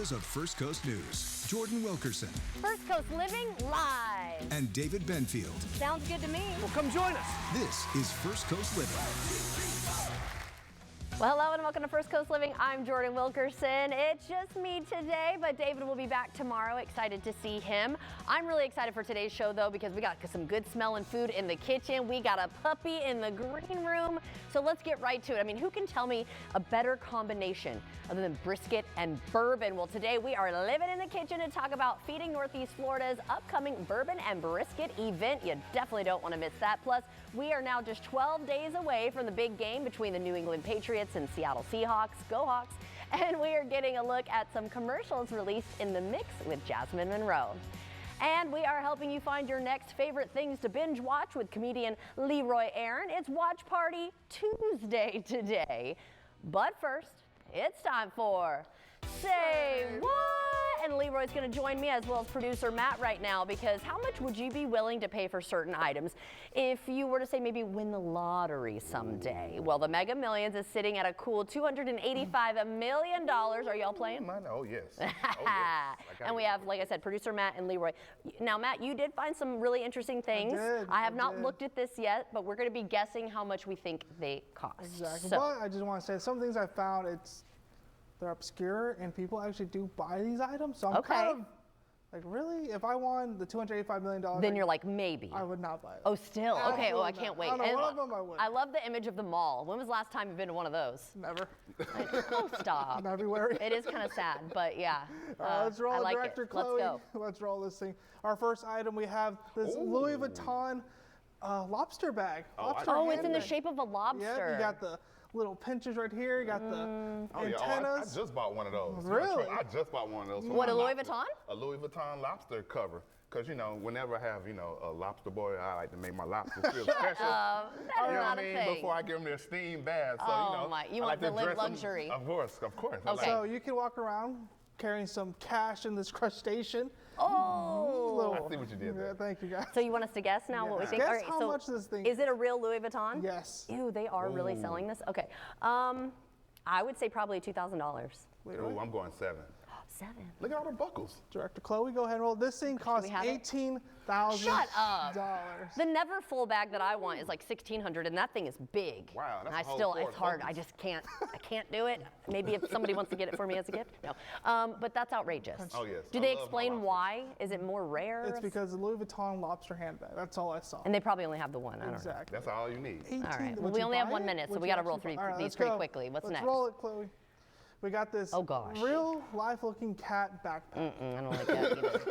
heroes of First Coast News, Jordan Wilkerson First Coast Living live. and David Benfield. Sounds good to me. Well, come join us. This is First Coast Living. Well, hello and welcome to First Coast Living. I'm Jordan Wilkerson. It's just me today, but David will be back tomorrow. Excited to see him. I'm really excited for today's show, though, because we got some good smelling food in the kitchen. We got a puppy in the green room. So let's get right to it. I mean, who can tell me a better combination other than brisket and bourbon? Well, today we are living in the kitchen to talk about Feeding Northeast Florida's upcoming Bourbon and Brisket event. You definitely don't want to miss that. Plus, we are now just 12 days away from the big game between the New England Patriots and Seattle Seahawks. Go Hawks. And we are getting a look at some commercials released in the mix with Jasmine Monroe. And we are helping you find your next favorite things to binge watch with comedian Leroy Aaron. It's Watch Party Tuesday today. But first, it's time for Say What? And Leroy's going to join me as well as producer Matt right now, because how much would you be willing to pay for certain items if you were to say maybe win the lottery someday? Well, the Mega Millions is sitting at a cool $285 million. Are y'all playing? Oh, yes. Oh, yes. And we have, like I said, producer Matt and Leroy. Now, Matt, you did find some really interesting things. I have not looked at this yet, but we're going to be guessing how much we think they cost. Exactly. So, But I just want to say some things I found, they're obscure and people actually do buy these items. So I'm kind of like, really? If I won the $285 million, then you're like, maybe. I would not buy it. Oh, still? Okay, oh, I can't wait. I don't know, one of them I would. I love the image of the mall. When was the last time you've been to one of those? Never. Oh, stop. In February. It is kind of sad, but yeah. Let's roll I like Director it. Let's Chloe. go. Let's roll this thing. Our first item, we have this Louis Vuitton lobster bag. Oh, it's in the shape of a lobster. Yeah, you got the little pinches right here. You got the antennas. I just bought one of those. Really? I just bought one of those. What, a Louis Vuitton? A Louis Vuitton lobster cover. Because, whenever I have, a lobster boy, I like to make my lobster feel special. That is not a thing. Before I give them their steam bath. So, you I want like to to live dress them. luxury. Of course. Okay. So you can walk around carrying some cash in this crustacean. Oh. I see what you did there. Yeah, thank you, guys. So you want us to guess now what we think? Guess All right, how so much this thing is it a real Louis Vuitton? Yes. Ew, they are really selling this? Okay. I would say probably $2,000. Ooh, I'm going 7. 7. Look at all the buckles. Director Chloe, go ahead and roll. This thing costs $18,000. Shut up. The never full bag that I want is like $1,600, and that thing is big. Wow, that's and a whole it's hard. I just can't. I can't do it. Maybe if somebody wants to get it for me as a gift. No. But that's outrageous. Oh, yes. Do they explain why? Is it more rare? It's because the Louis Vuitton lobster handbag. That's all I saw. And they probably only have the one. I don't know. Exactly. That's all you need. All right. Well, we only have 1 minute, so we got to roll through these pretty quickly. What's next? Let's roll it, Chloe. We got this real life-looking cat backpack. I don't like that either.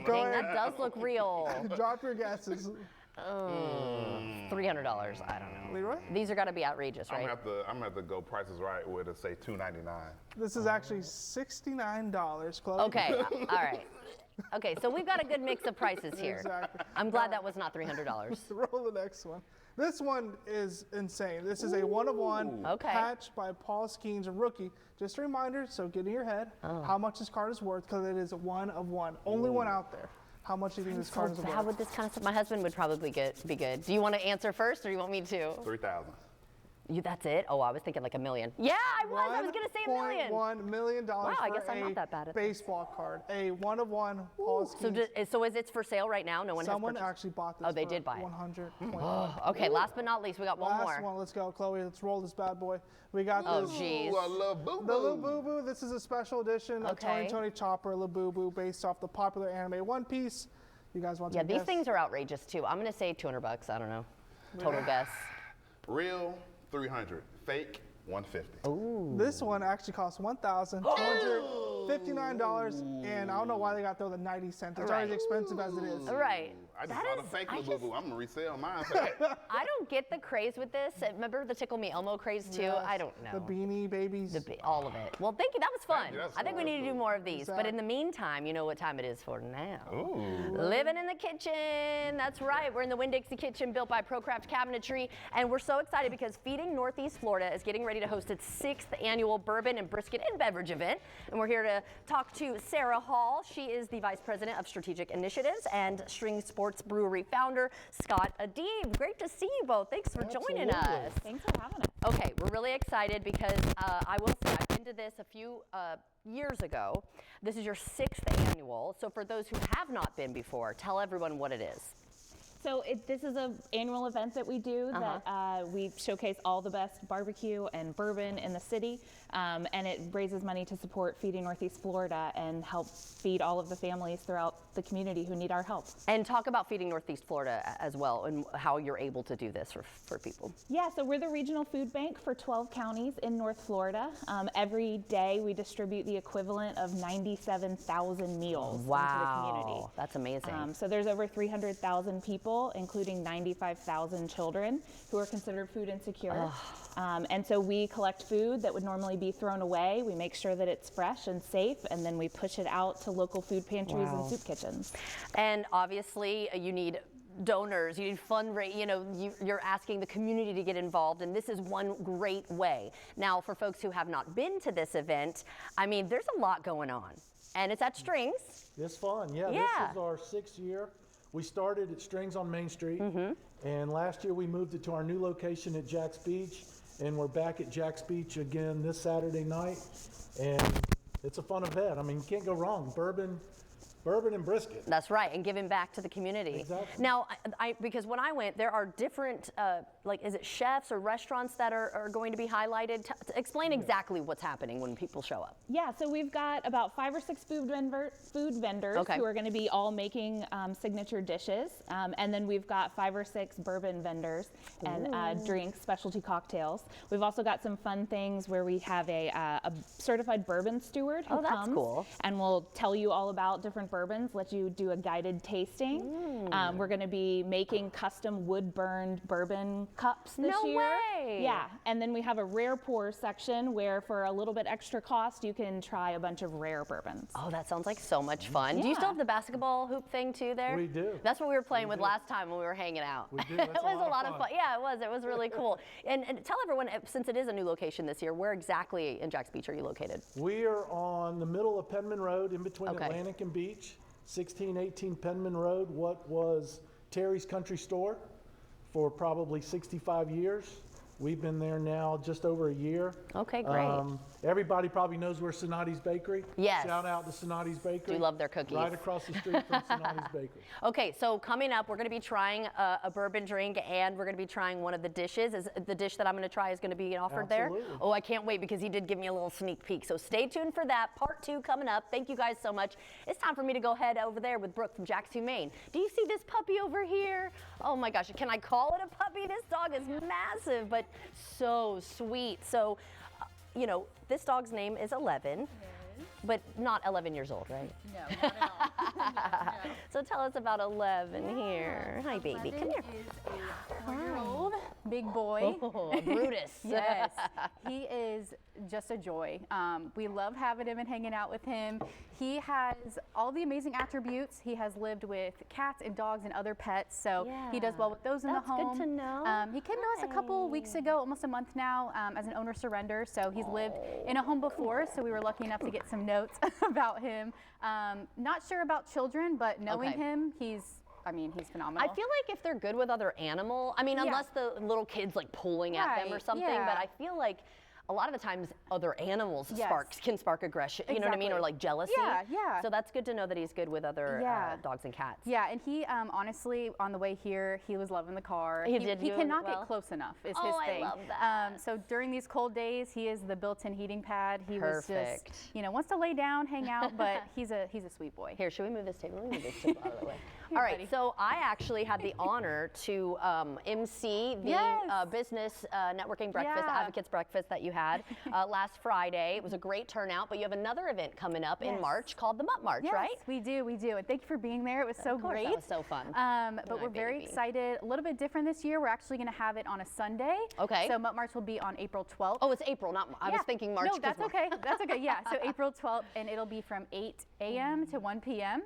Dang, that does look real. Drop your guesses. $300. I don't know. Leroy? These are got to be outrageous, right? I'm gonna have to go Prices Right with it, say $2.99. This is actually $69, Chloe. Okay. All right. Okay, so we've got a good mix of prices here. Exactly. I'm glad that was not $300. Roll the next one. This one is insane. This is a one-of-one patch by Paul Skeens, a rookie. Just a reminder, so get in your head how much this card is worth, because it is one of one. Only one out there. How much do you think this card is worth? How would this kind of stuff? My husband would probably be good. Do you want to answer first, or do you want me to? 3,000. That's it? Oh, I was thinking like $1 million. Yeah, I was going to say $1 million. $1.1 million Wow, I guess I'm not that bad at baseball card. A one-of-one Paul Skeens. So is it for sale right now? No one Someone has purchased? actually bought this. Oh, they did buy it. 100. Okay, last but not least, we got one more. Last one. Let's go, Chloe. Let's roll this bad boy. We got this. Oh, geez. Ooh, I love Boo Boo. The Labubu. This is a special edition of Tony Chopper Labubu, based off the popular anime One Piece. You guys want to guess? Yeah, these things are outrageous too. I'm going to say $200. I don't know. Total guess. Real, 300. Fake, 150. Ooh. This one actually costs $1,259, and I don't know why they got there the 90 cents. It's already as expensive as it is. Right. I just bought a fake Labubu. I'm gonna resell mine for that. I don't get the craze with this. Remember the Tickle Me Elmo craze too? Yes, I don't know. The Beanie Babies. All of it. Well, thank you. That was fun. That's I think we fun. need to do more of these. Exactly. But in the meantime, you know what time it is for now. Ooh. Living in the kitchen. That's right. We're in the Winn-Dixie kitchen built by ProCraft Cabinetry. And we're so excited because Feeding Northeast Florida is getting ready to host its 6th annual Bourbon and Brisket and Beverage event. And we're here to to talk to Sarah Hall. She is the Vice President of Strategic Initiatives, and String Sports Brewery founder, Scott Adib. Great to see you both. Thanks for joining us. Thanks for having us. Okay, we're really excited because I will say I've been to this a few years ago. This is your 6th annual. So for those who have not been before, tell everyone what it is. So this is an annual event that we do that we showcase all the best barbecue and bourbon in the city, and it raises money to support Feeding Northeast Florida and help feed all of the families throughout the community who need our help. And talk about Feeding Northeast Florida as well and how you're able to do this for people. Yeah, so we're the regional food bank for 12 counties in North Florida. Every day we distribute the equivalent of 97,000 meals into the community. That's amazing. So there's over 300,000 people, including 95,000 children who are considered food insecure. And so we collect food that would normally be thrown away. We make sure that it's fresh and safe, and then we push it out to local food pantries and soup kitchens. And obviously you need donors, you need fundraising, you know, you're asking the community to get involved, and this is one great way. Now, for folks who have not been to this event, I mean, there's a lot going on, and it's at Strings. It's fun, yeah. This is our 6th year. We started at Strings on Main Street, and last year we moved it to our new location at Jax Beach, and we're back at Jax Beach again this Saturday night, and it's a fun event. I mean, you can't go wrong. Bourbon and brisket. That's right, and giving back to the community. Exactly. Now, because when I went, there are different, like, is it chefs or restaurants that are going to be highlighted? Explain exactly what's happening when people show up. Yeah, so we've got about 5 or 6 food vendors who are going to be all making signature dishes, and then we've got 5 or 6 bourbon vendors and drinks, specialty cocktails. We've also got some fun things where we have a certified bourbon steward who that's comes cool. and will tell you all about different bourbons, let you do a guided tasting. We're going to be making custom wood-burned bourbon cups this year. No way! Yeah, and then we have a rare pour section where for a little bit extra cost you can try a bunch of rare bourbons. Oh, that sounds like so much fun. Do you still have the basketball hoop thing too there? We do. That's what we were playing with last time when we were hanging out. We do. It was a lot of fun. Yeah, it was. It was really cool. And tell everyone, since it is a new location this year, where exactly in Jax Beach are you located? We are on the middle of Penman Road, in between Atlantic and Beach, 1618 Penman Road, what was Terry's Country Store for probably 65 years. We've been there now just over a year. Okay, great. Everybody probably knows where Sonati's Bakery. Yes. Shout out to Sonati's Bakery. Do love their cookies. Right across the street from Sonati's Bakery. Okay, so coming up, we're going to be trying a bourbon drink, and we're going to be trying one of the dishes. Is the dish that I'm going to try is going to be offered there? Oh, I can't wait because he did give me a little sneak peek. So stay tuned for that. Part 2 coming up. Thank you guys so much. It's time for me to go head over there with Brooke from Jax Humane. Do you see this puppy over here? Oh my gosh, can I call it a puppy? This dog is massive, but so sweet. So, you know, this dog's name is 11. But not 11 years old, right? No, not at all. No. So tell us about 11 here. Hi, baby. Come here. Is a 4-year-old big boy. Oh, Brutus. Yes, he is just a joy. We love having him and hanging out with him. He has all the amazing attributes. He has lived with cats and dogs and other pets, so he does well with those in the home. That's good to know. He came to us a couple weeks ago, almost a month now, as an owner surrender. So he's lived in a home before, so we were lucky enough to get some notes about him. Not sure about children, but knowing him, he's phenomenal. I feel like if they're good with other animal, I mean, unless the little kid's like pulling at them or something, but I feel like a lot of the times other animals can spark aggression, you know what I mean, or like jealousy. Yeah. So that's good to know that he's good with other dogs and cats. Yeah, and he honestly, on the way here, he was loving the car. He cannot get close enough, is his thing. I love that. So during these cold days, he is the built-in heating pad. He was Perfect. just, wants to lay down, hang out, but he's a sweet boy. Here, should we move this table? Let me move this table out of the way. All right, buddy. so I actually had the honor to MC the business networking breakfast, Advocates Breakfast that you had last Friday. It was a great turnout, but you have another event coming up in March called the Mutt March, right? Yes, we do. And thank you for being there. It was so great. That was so fun. But we're very excited. A little bit different this year. We're actually going to have it on a Sunday. Okay. So Mutt March will be on April 12th. Oh, it's April, not I was thinking March. No, that's okay. That's okay. Yeah. So April 12th, and it'll be from 8 a.m. to 1 p.m.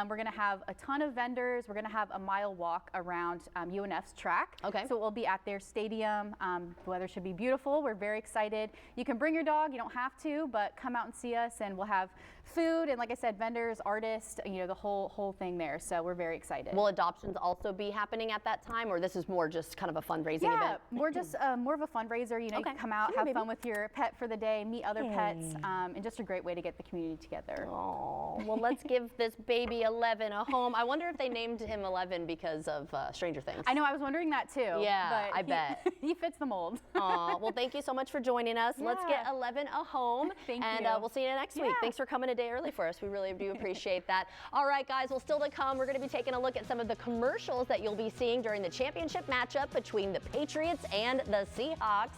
We're going to have a ton of vendors. We're going to have a mile walk around UNF's track. Okay. So we'll be at their stadium. The weather should be beautiful. We're very excited. excited. You can bring your dog, you don't have to, but come out and see us, and we'll have food and, like I said, vendors, artists, you know, the whole thing there. So we're very excited. Will adoptions also be happening at that time, or this is more just kind of a fundraising event? Yeah, we're just more of a fundraiser. You know, you can come out, have fun with your pet for the day, meet other pets, and just a great way to get the community together. Oh, well, let's give this baby 11 a home. I wonder if they named him 11 because of Stranger Things. I know, I was wondering that too. Yeah, but I bet. He fits the mold. Aw, well, thank you so much for joining us. Let's get 11 a home. Thank and you. We'll see you next week. Thanks for coming a day early for us. We really do appreciate that. All right, guys, well, still to come, we're going to be taking a look at some of the commercials that you'll be seeing during the championship matchup between the Patriots and the Seahawks.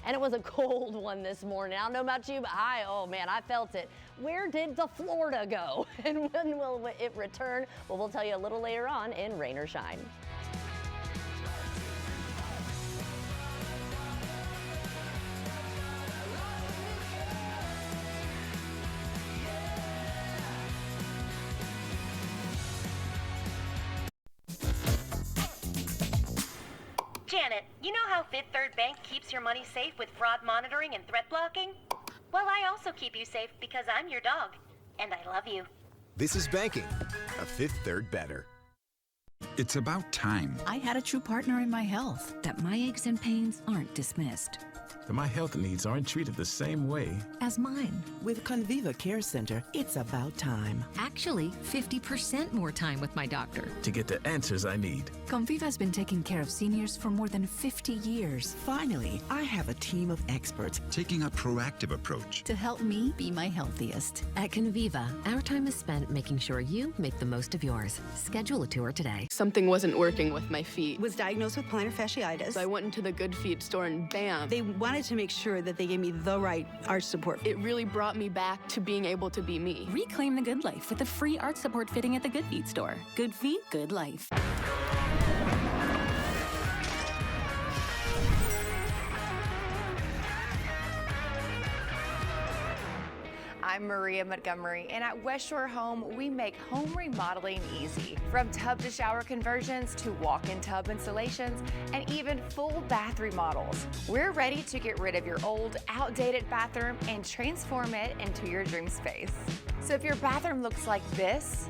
And it was a cold one this morning. I don't know about you, but oh man, I felt it. Where did the Florida go? And when will it return? Well, we'll tell you a little later on in Rain or Shine. Janet, you know how Fifth Third Bank keeps your money safe with fraud monitoring and threat blocking? Well, I also keep you safe because I'm your dog, and I love you. This is banking, a Fifth Third better. It's about time. I had a true partner in my health, that my aches and pains aren't dismissed. That my health needs aren't treated the same way as mine. With Conviva Care Center, it's about time. Actually, 50% more time with my doctor. to get the answers I need. Conviva's been taking care of seniors for more than 50 years. Finally, I have a team of experts taking a proactive approach to help me be my healthiest. At Conviva, our time is spent making sure you make the most of yours. Schedule a tour today. Something wasn't working with my feet. Was diagnosed with plantar fasciitis. So I went into the Good Feet store and bam. They wanted to make sure that they gave me the right arch support. It really brought me back to being able to be me. Reclaim the good life with a free arch support fitting at the Good Feet store. Good feet, good life. I'm Maria Montgomery, and at West Shore Home, we make home remodeling easy. From tub to shower conversions to walk-in tub installations and even full bath remodels. We're ready to get rid of your old, outdated bathroom and transform it into your dream space. So if your bathroom looks like this,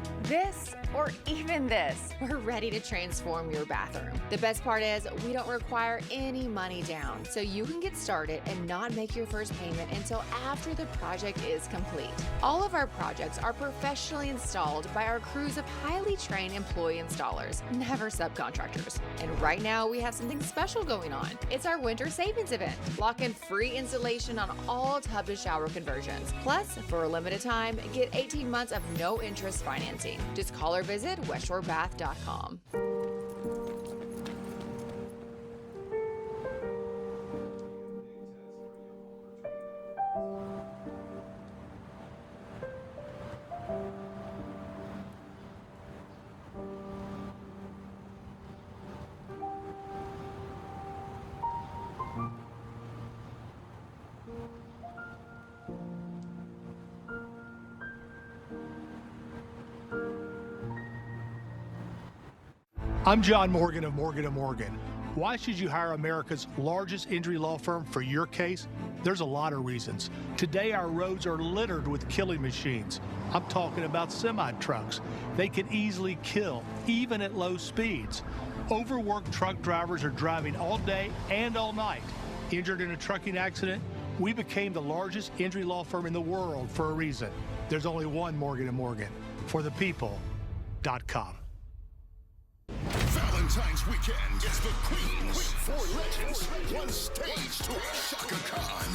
or even this, we're ready to transform your bathroom. The best part is we don't require any money down, so you can get started and not make your first payment until after the project is complete. All of our projects are professionally installed by our crews of highly trained employee installers, never subcontractors. And right now we have something special going on. It's our winter savings event. Lock in free installation on all tub to shower conversions. Plus, for a limited time, get 18 months of no interest financing. Just call or visit westshorebath.com. I'm John Morgan of Morgan & Morgan. Why should you hire America's largest injury law firm for your case? There's a lot of reasons. Today, our roads are littered with killing machines. I'm talking about semi-trucks. They can easily kill, even at low speeds. Overworked truck drivers are driving all day and all night. Injured in a trucking accident? We became the largest injury law firm in the world for a reason. There's only one Morgan & Morgan. For the people.com. Valentine's weekend, it's the Queens, Four Legends, One Stage Tour. Shaka Khan,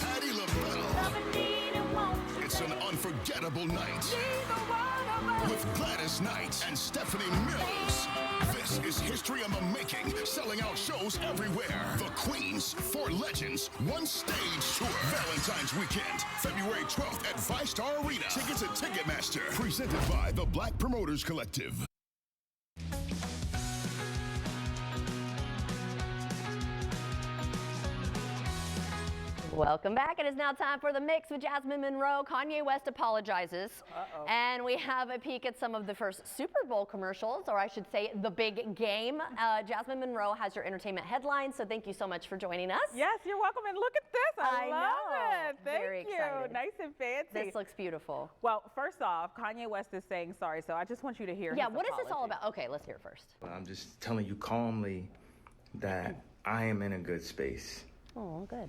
Patti LaBelle. It's an unforgettable night with Gladys Knight and Stephanie Mills. This is history in the making, selling out shows everywhere. The Queens, Four Legends, One Stage Tour. Valentine's weekend, February 12th at Vistar Arena. Tickets at Ticketmaster. Presented by the Black Promoters Collective. Welcome back. It is now time for The Mix with Jasmine Monroe. Kanye West apologizes. And we have a peek at some of the first Super Bowl commercials, or I should say the big game. Jasmine Monroe has your entertainment headlines, so thank you so much for joining us. Yes, you're welcome. And look at this. I love it. Thank Very you. excited. Nice and fancy. This looks beautiful. Well, first off, Kanye West is saying sorry, so I just want you to hear Yeah, his what is this all apology. about? Okay, let's hear it first. I'm just telling you calmly that I am in a good space. Oh, good.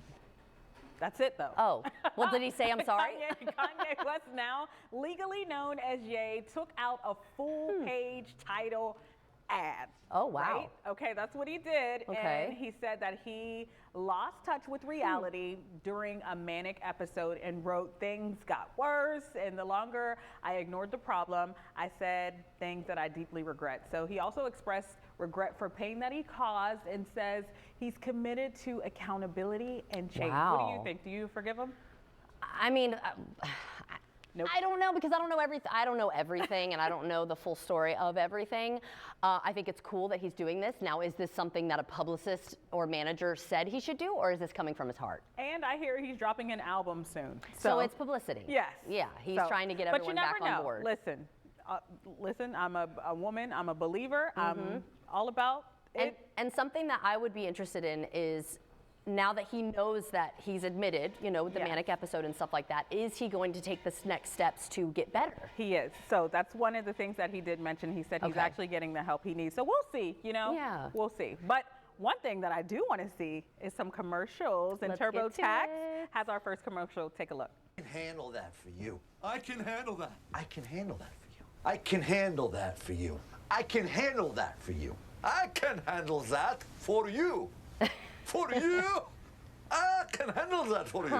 That's it, though. Oh, well, did he say I'm sorry? Kanye West, now legally known as Ye, took out a full-page title ad. Oh, wow. Right? Okay, that's what he did. Okay. And he said that he lost touch with reality during a manic episode and wrote, "Things got worse, and the longer I ignored the problem, I said things that I deeply regret." So he also expressed regret for pain that he caused and says he's committed to accountability and change. What do you Wow. think? Do you forgive him? I mean, I don't know, because I don't know everything. I don't know everything, and I don't know the full story of everything. I think it's cool that he's doing this. Now, is this something that a publicist or manager said he should do, or is this coming from his heart? And I hear he's dropping an album soon. So it's publicity. Yes. Yeah, he's So- trying to get but you everyone never back know. on board. Listen, I'm a woman, I'm a believer, I'm all about it. And something that I would be interested in is, now that he knows that he's admitted, you know, with the manic episode and stuff like that, is he going to take the next steps to get better? He is. So that's one of the things that he did mention. He said he's actually getting the help he needs. So we'll see, you know? Yeah. We'll see. But one thing that I do want to see is some commercials, and Let's get to TurboTax it. has our first commercial. Take a look. I can handle that for you. I can handle that. I can handle that for you. I can handle that for you. I can handle that for you. I can handle that for you. For you. I can handle that for you.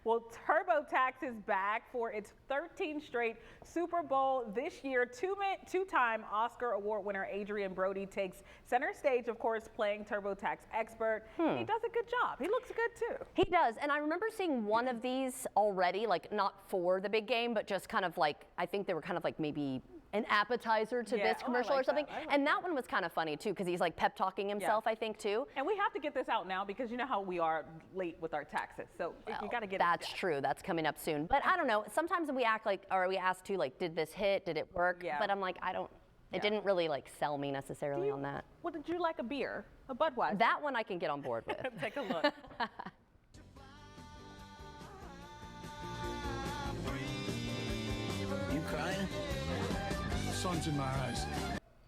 Well, TurboTax is back for its 13th straight Super Bowl this year. Two-time Oscar Award winner Adrian Brody takes center stage, of course, playing TurboTax expert. He does a good job. He looks good, too. He does, and I remember seeing one of these already, like not for the big game, but just kind of like, I think they were kind of like maybe an appetizer to Yeah. this commercial or something. And that one was kind of funny too, because he's like pep talking himself, I think, too. And we have to get this out now because you know how we are late with our taxes. So you got to get That's true. That's coming up soon. But I don't know. Sometimes we act like, or we ask too, like, did this hit? Did it work? Yeah. But I'm like, I don't. It didn't really like sell me necessarily on that. What did you like, a beer? A Budweiser? That one I can get on board with. Take a look. You crying? Sun's in my eyes.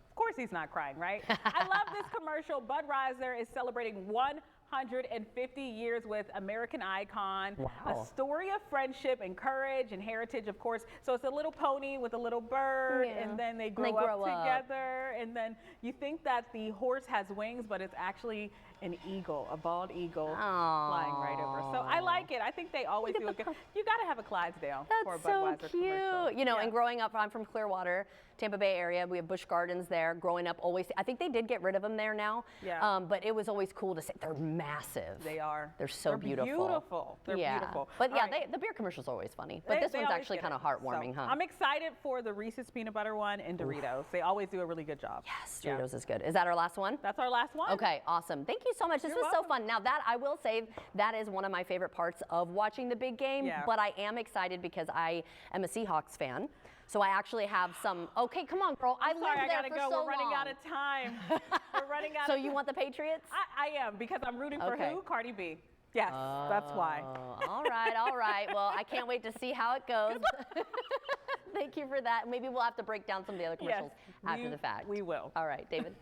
Of course he's not crying, right? I love this commercial. Budweiser is celebrating 150 years with American icon. Wow. A story of friendship and courage and heritage, of course. So it's a little pony with a little bird, and then they grow up together. And then you think that the horse has wings, but it's actually an eagle, a bald eagle flying right over. So I like it. I think they always do a good. You got to have a Clydesdale for a That's so Budweiser commercial. cute. You know, and growing up, I'm from Clearwater, Tampa Bay area. We have Busch Gardens there. Growing up, always, I think they did get rid of them there now. Yeah. But it was always cool to say they're massive. They are. They're so They're beautiful. beautiful. They're beautiful. But yeah, All right. the beer commercials are always funny. But this They one's always actually get kind it. of heartwarming, So, huh? I'm excited for the Reese's peanut butter one and Doritos. They always do a really good job. Yes, Doritos is good. Is that our last one? That's our last one. Okay, awesome. Thank you so much. This You're was so fun. Now that I will say that is one of my favorite parts of watching the big game, Yeah. but I am excited because I am a Seahawks fan. So I actually have some, okay, come on, girl. I I'm lived sorry, I there gotta for go. so We're running long. out of time. We're running out So of you want the Patriots? I am, because I'm rooting for Okay. who? Cardi B. Yes, that's why. All right, all right. Well, I can't wait to see how it goes. Thank you for that. Maybe we'll have to break down some of the other commercials after the fact. We will. All right, David.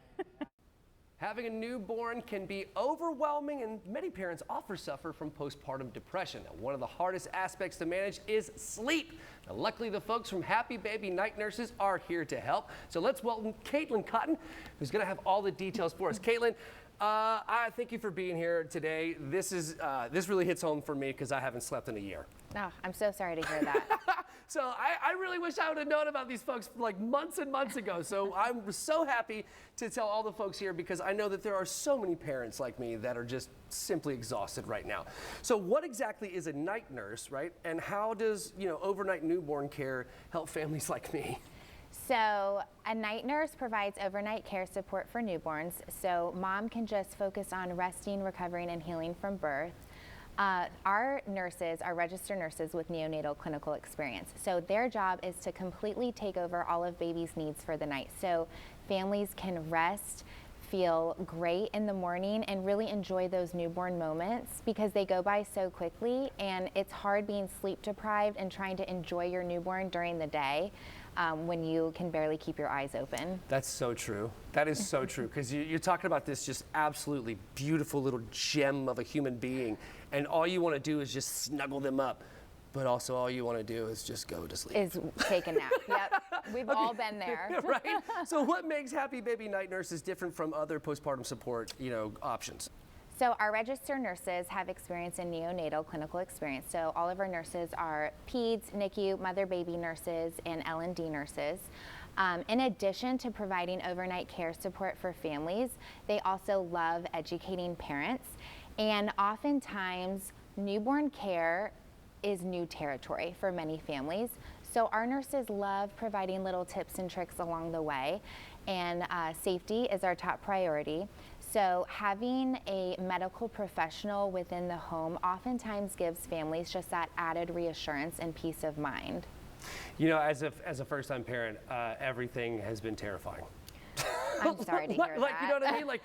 Having a newborn can be overwhelming, and many parents often suffer from postpartum depression. Now, one of the hardest aspects to manage is sleep. Now, luckily, the folks from Happy Baby Night Nurses are here to help. So let's welcome Caitlin Cotton, who's going to have all the details for us. Caitlin, I thank you for being here today. This really hits home for me because I haven't slept in a year. No, I'm so sorry to hear that. So I really wish I would have known about these folks like months and months ago. So I'm so happy to tell all the folks here because I know that there are so many parents like me that are just simply exhausted right now. So what exactly is a night nurse, right? And how does, overnight newborn care help families like me? So a night nurse provides overnight care support for newborns, so mom can just focus on resting, recovering, and healing from birth. Our nurses are registered nurses with neonatal clinical experience. So their job is to completely take over all of baby's needs for the night. So families can rest, feel great in the morning, and really enjoy those newborn moments because they go by so quickly, and it's hard being sleep deprived and trying to enjoy your newborn during the day when you can barely keep your eyes open. That's so true. That is so true, because you're talking about this just absolutely beautiful little gem of a human being, and all you want to do is just snuggle them up. But also all you want to do is just go to sleep. Is take a nap. Yep, we've all been there. Right? So what makes Happy Baby Night Nurses different from other postpartum support, options? So our registered nurses have experience in neonatal clinical experience. So all of our nurses are peds, NICU, mother-baby nurses, and L&D nurses. In addition to providing overnight care support for families, they also love educating parents. And oftentimes, newborn care is new territory for many families. So our nurses love providing little tips and tricks along the way, and safety is our top priority. So having a medical professional within the home oftentimes gives families just that added reassurance and peace of mind. As a first-time parent, everything has been terrifying. I'm sorry to hear that. You know what I mean? Like,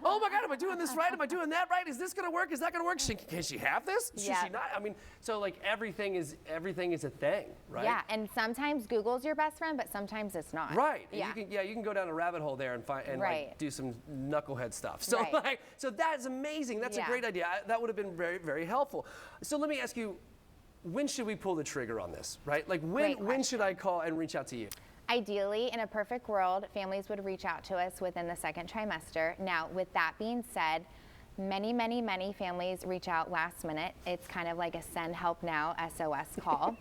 oh my God, am I doing this right? Am I doing that right? Is this gonna work? Is that gonna work? Can she have this? Should she not? I mean, so like everything is a thing, right? Yeah, and sometimes Google's your best friend, but sometimes it's not. Right. Yeah. You can go down a rabbit hole there and find like do some knucklehead stuff. So Right. so that's amazing. That's a great idea. That would have been very, very helpful. So let me ask you, when should we pull the trigger on this, right? Like when should I call and reach out to you? Ideally, in a perfect world, families would reach out to us within the second trimester. Now, with that being said, many families reach out last minute. It's kind of like a send help now SOS call.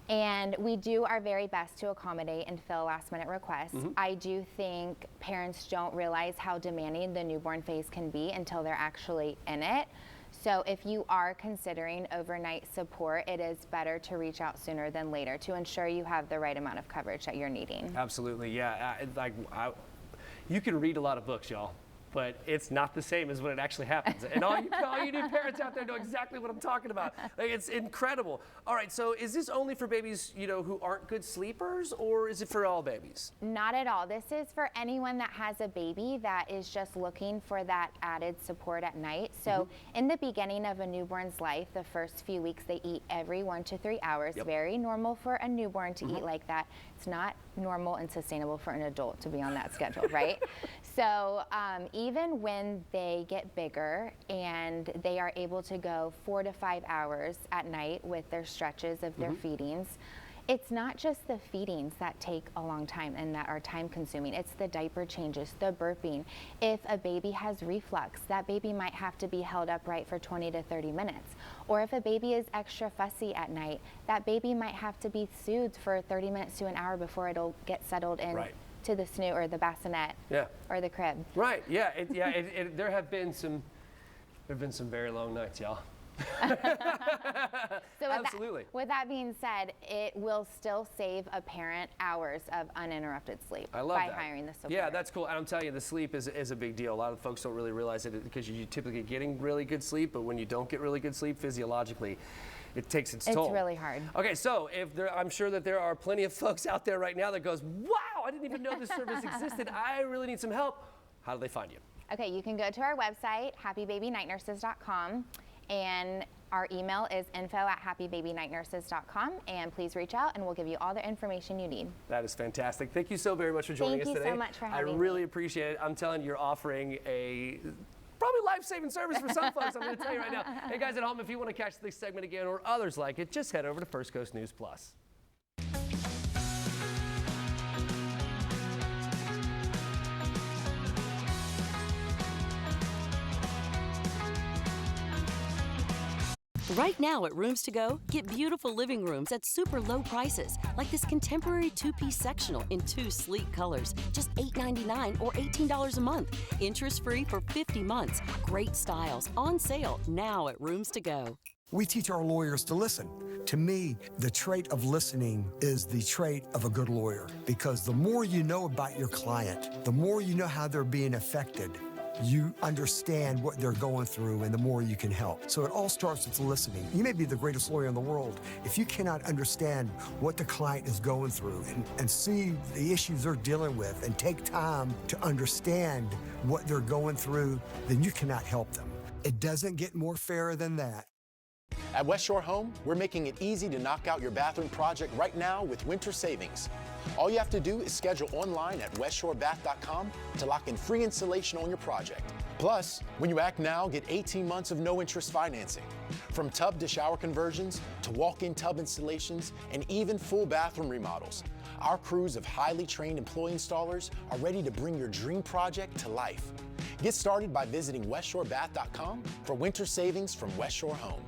And we do our very best to accommodate and fill last minute requests. I do think parents don't realize how demanding the newborn phase can be until they're actually in it. So if you are considering overnight support, it is better to reach out sooner than later to ensure you have the right amount of coverage that you're needing. Absolutely, yeah. You can read a lot of books, y'all, but it's not the same as when it actually happens. And all you new parents out there know exactly what I'm talking about. Like, it's incredible. All right, so is this only for babies, who aren't good sleepers, or is it for all babies? Not at all. This is for anyone that has a baby that is just looking for that added support at night. So in the beginning of a newborn's life, the first few weeks, they eat every 1 to 3 hours. Very normal for a newborn to eat like that. It's not normal and sustainable for an adult to be on that schedule, right? So even when they get bigger and they are able to go 4 to 5 hours at night with their stretches of their feedings, it's not just the feedings that take a long time and that are time consuming. It's the diaper changes, the burping. If a baby has reflux, that baby might have to be held upright for 20 to 30 minutes. Or if a baby is extra fussy at night, that baby might have to be soothed for 30 minutes to an hour before it'll get settled in to the SNU or the bassinet or the crib. Right, yeah, there have been some very long nights, y'all. So Absolutely. With that being said, it will still save a parent hours of uninterrupted sleep by hiring the support. Yeah, that's cool. And I'm telling you, the sleep is a big deal. A lot of folks don't really realize it because you're typically getting really good sleep, but when you don't get really good sleep physiologically, it takes its toll. It's really hard. Okay, so I'm sure that there are plenty of folks out there right now that goes, wow, I didn't even know this service existed. I really need some help. How do they find you? Okay, you can go to our website, happybabynightnurses.com. And our email is info@happybabynightnurses.com, and please reach out and we'll give you all the information you need. That is fantastic. Thank you so very much for joining us today. Thank you so much for having me. I really appreciate it. I'm telling you, you're offering a probably life-saving service for some folks. I'm going to tell you right now. Hey guys at home, if you want to catch this segment again or others like it, just head over to First Coast News Plus. Right now at Rooms To Go, get beautiful living rooms at super low prices, like this contemporary 2-piece sectional in 2 sleek colors, just $8.99 or $18 a month. Interest-free for 50 months. Great styles, on sale now at Rooms To Go. We teach our lawyers to listen. To me, the trait of listening is the trait of a good lawyer, because the more you know about your client, the more you know how they're being affected, you understand what they're going through and the more you can help. So it all starts with listening. You may be the greatest lawyer in the world. If you cannot understand what the client is going through and see the issues they're dealing with and take time to understand what they're going through, then you cannot help them. It doesn't get more fair than that. At West Shore Home, we're making it easy to knock out your bathroom project right now with winter savings. All you have to do is schedule online at westshorebath.com to lock in free installation on your project. Plus, when you act now, get 18 months of no interest financing. From tub to shower conversions to walk-in tub installations and even full bathroom remodels. Our crews of highly trained employee installers are ready to bring your dream project to life. Get started by visiting westshorebath.com for winter savings from West Shore Home.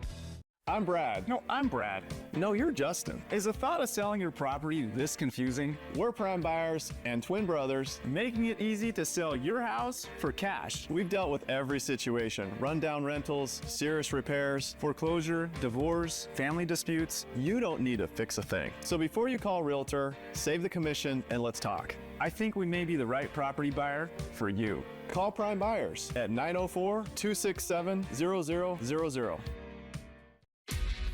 I'm Brad. No, I'm Brad. No, you're Justin. Is the thought of selling your property this confusing? We're Prime Buyers and twin brothers, making it easy to sell your house for cash. We've dealt with every situation: rundown rentals, serious repairs, foreclosure, divorce, family disputes. You don't need to fix a thing. So before you call a realtor, save the commission and let's talk. I think we may be the right property buyer for you. Call Prime Buyers at 904-267-0000.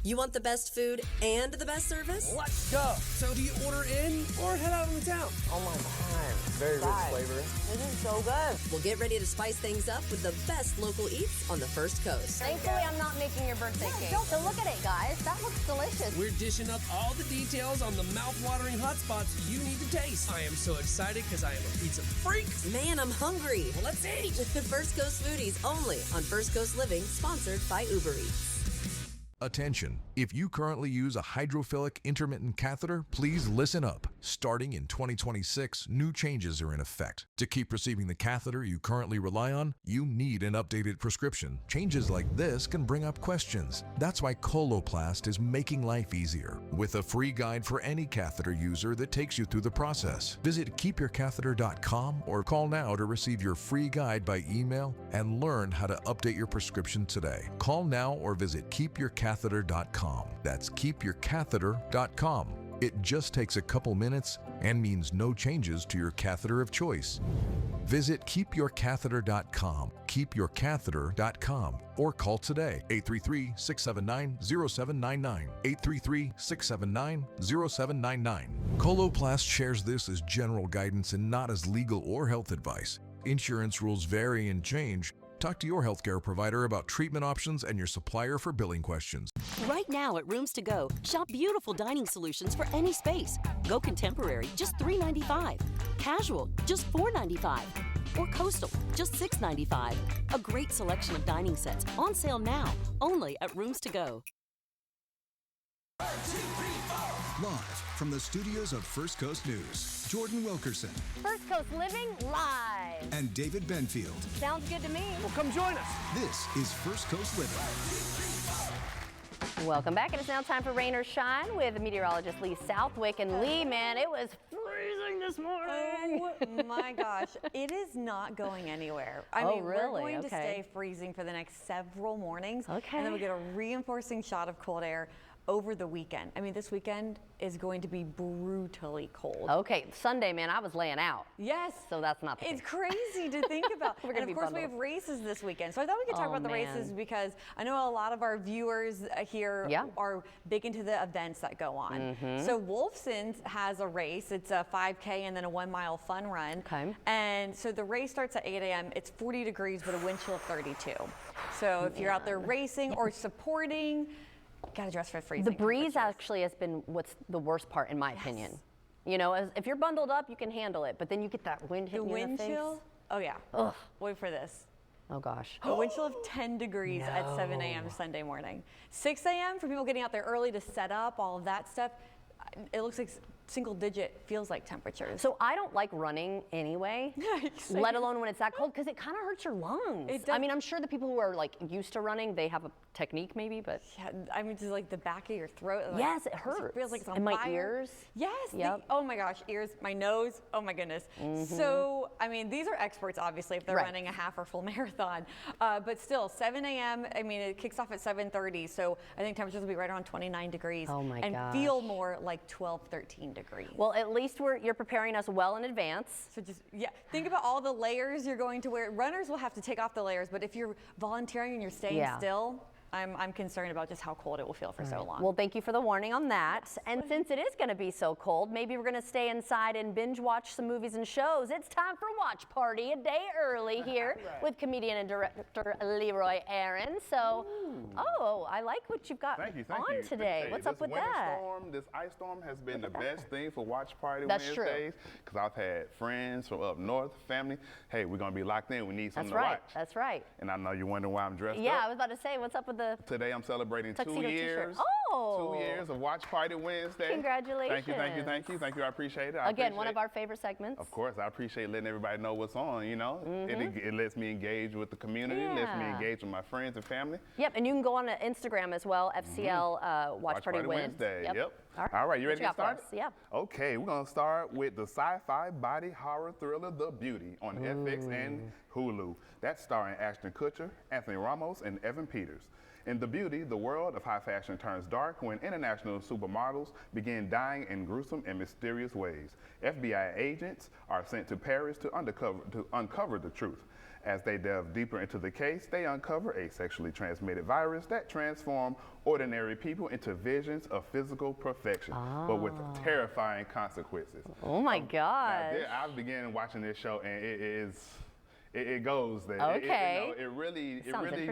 You want the best food and the best service? Let's go. So do you order in or head out on the town? Oh my God. Very rich flavor. This is so good. Well, get ready to spice things up with the best local eats on the First Coast. Thankfully, I'm not making your birthday cake. So look at it, guys. That looks delicious. We're dishing up all the details on the mouth-watering hot spots you need to taste. I am so excited because I am a pizza freak. Man, I'm hungry. Well, let's eat. First Coast Foodies only on First Coast Living, sponsored by Uber Eats. Attention, if you currently use a hydrophilic intermittent catheter, please listen up. Starting in 2026, new changes are in effect. To keep receiving the catheter you currently rely on, you need an updated prescription. Changes like this can bring up questions. That's why Coloplast is making life easier, with a free guide for any catheter user that takes you through the process. Visit keepyourcatheter.com or call now to receive your free guide by email and learn how to update your prescription today. Call now or visit keepyourcatheter.com. That's keepyourcatheter.com. It just takes a couple minutes and means no changes to your catheter of choice. Visit keepyourcatheter.com, keepyourcatheter.com, or call today, 833-679-0799, 833-679-0799. Coloplast shares this as general guidance and not as legal or health advice. Insurance rules vary and change. Talk to your healthcare provider about treatment options and your supplier for billing questions. Right now at Rooms To Go, shop beautiful dining solutions for any space. Go contemporary, just $3.95. Casual, just $4.95. Or coastal, just $6.95. A great selection of dining sets on sale now, only at Rooms To Go. Live from the studios of First Coast News, Jordan Wilkerson First Coast Living live. and David Benfield. Sounds good to me. Well, come join us. This is First Coast Living. Welcome back. And it's now time for Rain or Shine with meteorologist Lee Southwick. And Lee, man, it was freezing this morning. Oh my gosh, it is not going anywhere. I mean, really? We're going to Okay. stay freezing for the next several mornings. Okay. And then we get a reinforcing shot of cold air over the weekend. I mean, this weekend is going to be brutally cold. Okay, Sunday, man, I was laying out. Yes. So that's not the It's case. crazy to think about. We're And gonna be of course, we bundled. have races this weekend. So I thought we could talk Oh, about the races man. because I know a lot of our viewers here are big into the events that go on. Mhm. So Wolfson's has a race. It's a 5K and then a 1 mile fun run. Okay. And so the race starts at 8 a.m. It's 40 degrees with a wind chill of 32. So if you're out there racing or supporting, gotta dress for freezing. The breeze actually has been what's the worst part, in my opinion. You know, if you're bundled up, you can handle it, but then you get that wind The hitting you in wind the face. chill? Oh yeah. Ugh. Wait for this. Oh gosh. A wind chill of 10 degrees at 7 a.m. Sunday morning. 6 a.m. for people getting out there early to set up, all of that stuff. It looks like single digit feels like temperatures. So I don't like running anyway, let alone when it's that cold, because it kind of hurts your lungs. It I does. mean, I'm sure the people who are like used to running, they have a technique maybe, but Yeah, I mean, just like the back of your throat. Like, yes, it hurts. feels like it's on and my fire. ears. Yes. Yep. Oh my gosh, ears, my nose. Oh my goodness. So, I mean, these are experts, obviously, if they're Right. running a half or full marathon. But still, 7 a.m., I mean, it kicks off at 7:30. So I think temperatures will be right around 29 degrees. Oh my and gosh. feel more like 12, 13 degrees. degrees. Well, at least you're preparing us well in advance. So just, yeah, think about all the layers you're going to wear. Runners will have to take off the layers, but if you're volunteering and you're staying still, I'm concerned about just how cold it will feel for so long. Well, thank you for the warning on that. And since it is going to be so cold, maybe we're going to stay inside and binge watch some movies and shows. It's time for Watch Party a day early here with comedian and director Leroy Aaron. So, I like what you've got on today. What's up with that? This ice storm has been the best thing for Watch Party That's Wednesdays because I've had friends from up north, family. Hey, we're going to be locked in. We need something to watch. That's right. And I know you're wondering why I'm dressed up. Yeah, I was about to say, what's up with Today I'm celebrating 2 tuxedo years. T-shirt. Oh! 2 years of Watch Party Wednesday. Congratulations. Thank you. I appreciate it. Again, one of our favorite segments. Of course, I appreciate letting everybody know what's on, you know. It lets me engage with the community, lets me engage with my friends and family. Yep, and you can go on to Instagram as well, FCL Watch Party Wednesday. Yep. All right, you ready to get started? Yeah. Okay, we're going to start with the sci-fi body horror thriller The Beauty on FX and Hulu. That's starring Ashton Kutcher, Anthony Ramos, and Evan Peters. In The Beauty, the world of high fashion turns dark when international supermodels begin dying in gruesome and mysterious ways. FBI agents are sent to Paris to uncover the truth. As they delve deeper into the case, they uncover a sexually transmitted virus that transforms ordinary people into visions of physical perfection, but with terrifying consequences. Oh my gosh. I began watching this show and it goes there. Okay. It really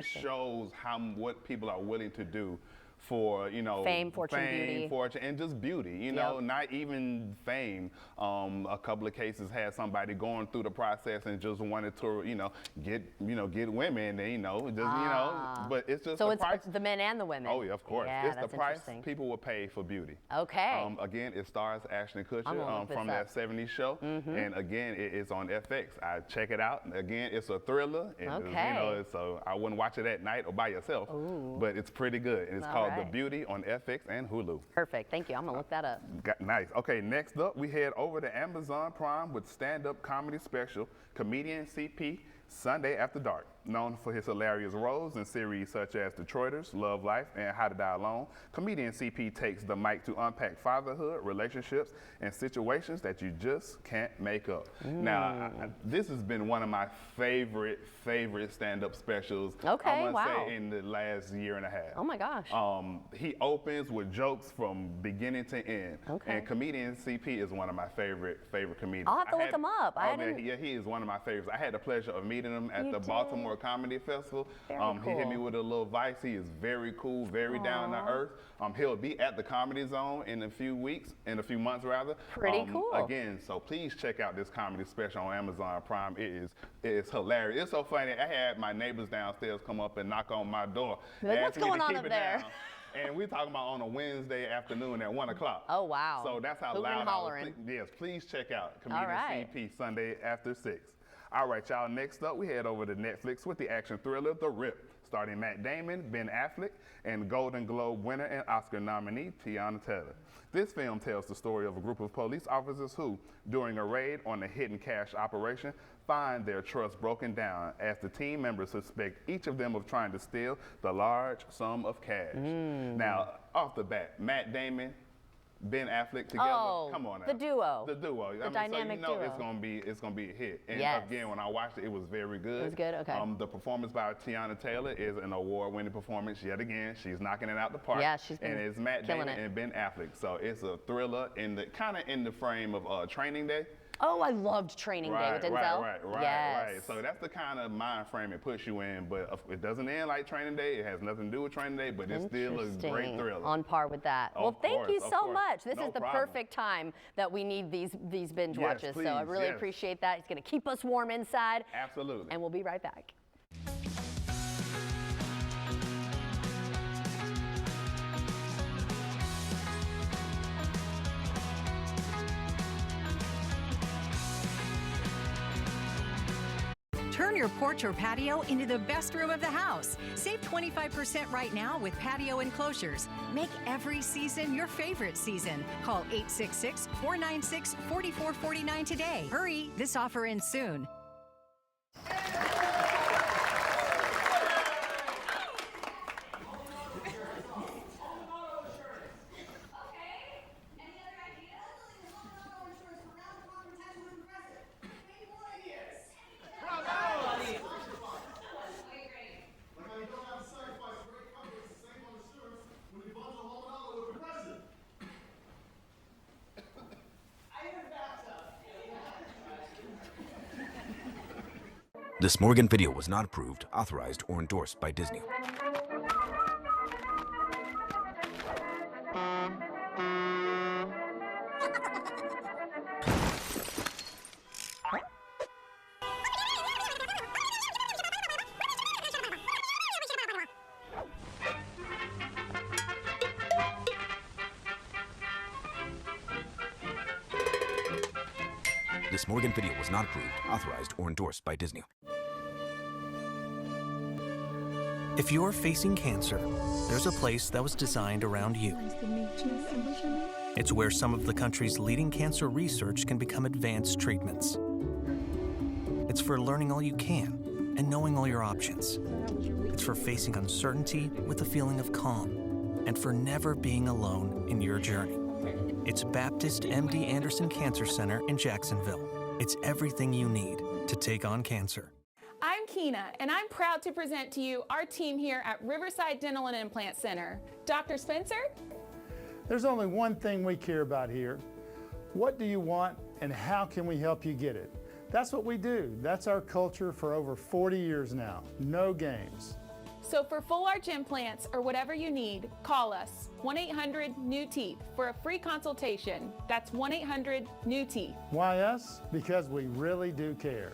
shows what people are willing to do for, fame, fortune, beauty. And just beauty, not even fame. A couple of cases had somebody going through the process and just wanted to, get women, but it's just so the it's price. the men and the women. Oh yeah, of course. Yeah, it's the price people will pay for beauty. Okay. Again, it stars Ashton Kutcher from that 70s show, and again, it's on FX. I check it out. Again, it's a thriller. And so I wouldn't watch it at night or by yourself, but it's pretty good. And it's called The Beauty on FX and Hulu. Perfect. Thank you. I'm going to look that up. Nice. Okay, next up, we head over to Amazon Prime with stand-up comedy special, comedian CP, Sunday After Dark. Known for his hilarious roles in series such as Detroiters, Love Life, and How to Die Alone, comedian CP takes the mic to unpack fatherhood, relationships, and situations that you just can't make up. Now, this has been one of my favorite stand-up specials, I want to say, in the last year and a half. Oh my gosh. He opens with jokes from beginning to end. And comedian CP is one of my favorite comedians. I'll have to look him up. He is one of my favorites. I had the pleasure of meeting him at the Baltimore Comedy Festival. Cool. He hit me with a little advice. He is very cool, very down to earth. He'll be at the Comedy Zone in a few months rather. Pretty cool. Again, so please check out this comedy special on Amazon Prime. It is hilarious. It's so funny. I had my neighbors downstairs come up and knock on my door. What's going on up there? And we're talking about on a Wednesday afternoon at 1 o'clock. Oh, wow. So that's how loud I was. Yes, please check out comedian CP Sunday after 6. All right, y'all, next up, we head over to Netflix with the action thriller, The Rip, starring Matt Damon, Ben Affleck, and Golden Globe winner and Oscar nominee, Tiana Taylor. This film tells the story of a group of police officers who, during a raid on a hidden cash operation, find their trust broken down as the team members suspect each of them of trying to steal the large sum of cash. Now, off the bat, Matt Damon, Ben Affleck together. Come on now. The duo. The duo. The dynamic duo. duo. It's gonna be a hit. And yes. Again, when I watched it, it was very good. It was good. Okay. The performance by Tiana Taylor is an award-winning performance yet again. She's knocking it out the park. Yeah, she's been and it's Matt Damon and Ben Affleck. So it's a thriller in the frame of Training Day. Oh, I loved Training Day with Denzel. Right. So that's the kind of mind frame it puts you in, but it doesn't end like Training Day. It has nothing to do with Training Day, but it's still a great thriller. On par with that. Well, thank you so much. This is the perfect time that we need these binge watches. Please, so I really appreciate that. It's going to keep us warm inside. Absolutely. And we'll be right back. Turn your porch or patio into the best room of the house. Save 25% right now with patio enclosures. Make every season your favorite season. Call 866-496-4449 today. Hurry, this offer ends soon. This Morgan video was not approved, authorized, or endorsed by Disney. This Morgan video was not approved, authorized, or endorsed by Disney. If you're facing cancer, there's a place that was designed around you. It's where some of the country's leading cancer research can become advanced treatments. It's for learning all you can and knowing all your options. It's for facing uncertainty with a feeling of calm and for never being alone in your journey. It's Baptist MD Anderson Cancer Center in Jacksonville. It's everything you need to take on cancer. I'm Keena, and I'm proud to present to you our team here at Riverside Dental and Implant Center. Dr. Spencer? There's only one thing we care about here. What do you want, and how can we help you get it? That's what we do. That's our culture for over 40 years now. No games. So for full arch implants or whatever you need, call us 1-800-NEW-TEETH for a free consultation. That's 1-800-NEW-TEETH. Why us? Because we really do care.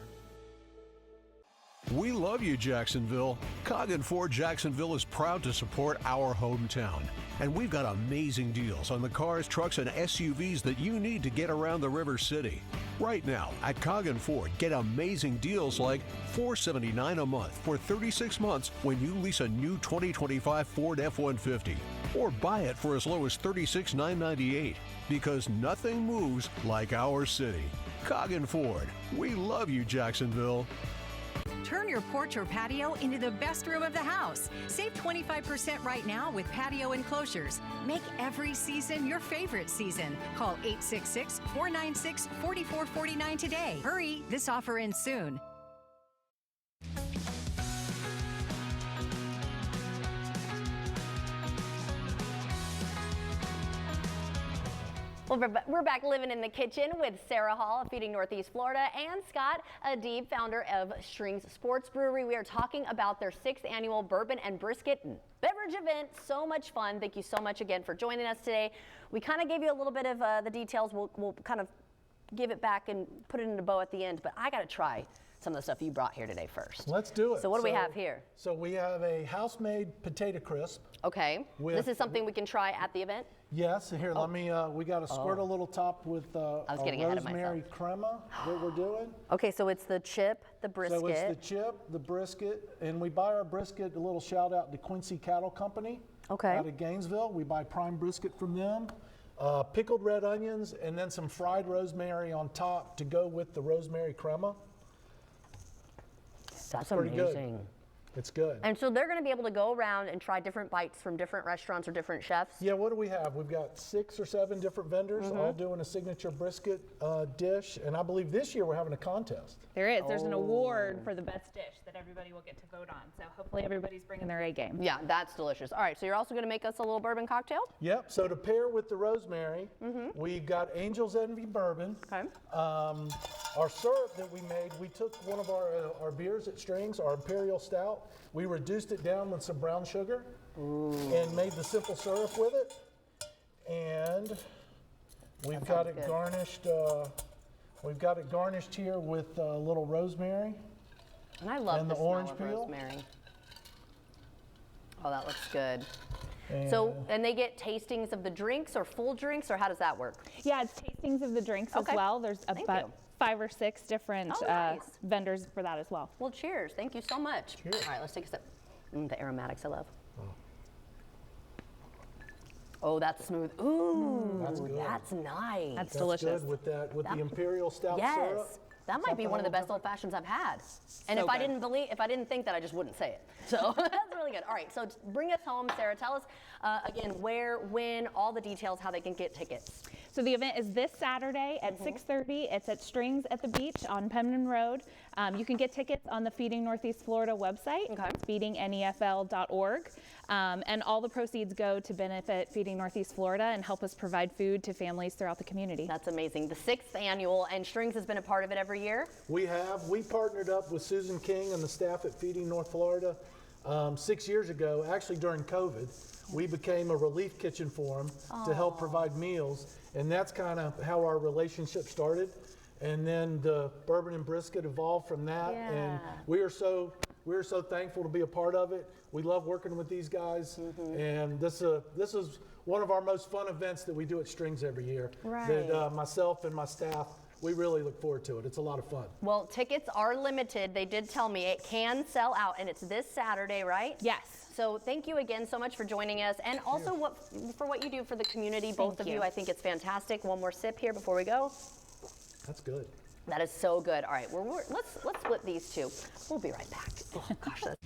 We love you, Jacksonville. Coggin Ford Jacksonville is proud to support our hometown. And we've got amazing deals on the cars, trucks, and SUVs that you need to get around the River City. Right now, at Coggin Ford, get amazing deals like $479 a month for 36 months when you lease a new 2025 Ford F-150. Or buy it for as low as $36,998. Because nothing moves like our city. Coggin Ford. We love you, Jacksonville. Turn your porch or patio into the best room of the house. Save 25% right now with patio enclosures. Make every season your favorite season. Call 866-496-4449 today. Hurry, this offer ends soon. Well, we're back living in the kitchen with Sarah Hall of Feeding Northeast Florida and Scott Adib, founder of Strings Sports Brewery. We are talking about their 6th annual Bourbon and Brisket beverage event. So much fun. Thank you so much again for joining us today. We kind of gave you a little bit of the details. We'll kind of give it back and put it in a bow at the end, but I got to try some of the stuff you brought here today first. Let's do it. So what do we have here? So we have a house-made potato crisp. Okay. This is something we can try at the event? Yes. Here, let me, we got to squirt a little top with a rosemary crema that we're doing. Okay, so it's the chip, the brisket. So it's the chip, the brisket, and we buy our brisket, a little shout out to Quincy Cattle Company. Okay. Out of Gainesville. We buy prime brisket from them. Pickled red onions, and then some fried rosemary on top to go with the rosemary crema. That's pretty amazing. Good. It's good. And so they're going to be able to go around and try different bites from different restaurants or different chefs? Yeah, what do we have? We've got 6 or 7 different vendors all doing a signature brisket dish, and I believe this year we're having a contest. There is. There's an award for the best dish that everybody will get to vote on. So hopefully everybody's bringing their A game. Yeah, that's delicious. All right, so you're also going to make us a little bourbon cocktail? Yep. So to pair with the rosemary, we've got Angel's Envy bourbon. Okay. Our syrup that we made, we took one of our beers at Strings, our Imperial Stout. We reduced it down with some brown sugar and made the simple syrup with it. And we've got it garnished. We've got it garnished here with a little rosemary. And I love and the orange smell of peel. rosemary. Oh, that looks good. And And they get tastings of the drinks or full drinks, or how does that work? Yeah, it's tastings of the drinks as well. There's about 5 or 6 different vendors for that as well. Well, cheers. Thank you so much. Cheers. All right, let's take a sip. The aromatics I love. Oh, that's smooth. Ooh, that's nice. That's delicious. Good with that, with the Imperial Stout syrup. Yes. That might be one of the best old fashions I've had. And if I didn't think that, I just wouldn't say it. So that's really good. All right, so bring us home, Sarah. Tell us again where, when, all the details, how they can get tickets. So the event is this Saturday at 6:30. It's at Strings at the Beach on Pemberton Road. You can get tickets on the Feeding Northeast Florida website. It's feedingnefl.org. And all the proceeds go to benefit Feeding Northeast Florida and help us provide food to families throughout the community. That's amazing. The 6th annual, and Strings has been a part of it every year? We have. We partnered up with Susan King and the staff at Feeding North Florida 6 years ago, actually during COVID. We became a relief kitchen for them to help provide meals, and that's kind of how our relationship started. And then the bourbon and brisket evolved from that, and we are so thankful to be a part of it. We love working with these guys, and this is one of our most fun events that we do at Strings every year. Right. That myself and my staff, we really look forward to it. It's a lot of fun. Well, tickets are limited. They did tell me it can sell out, and it's this Saturday, right? Yes. So thank you again so much for joining us, and also for what you do for the community, both of you. I think it's fantastic. One more sip here before we go. That's good. That is so good. All right, let's split these two. We'll be right back. Oh gosh, that's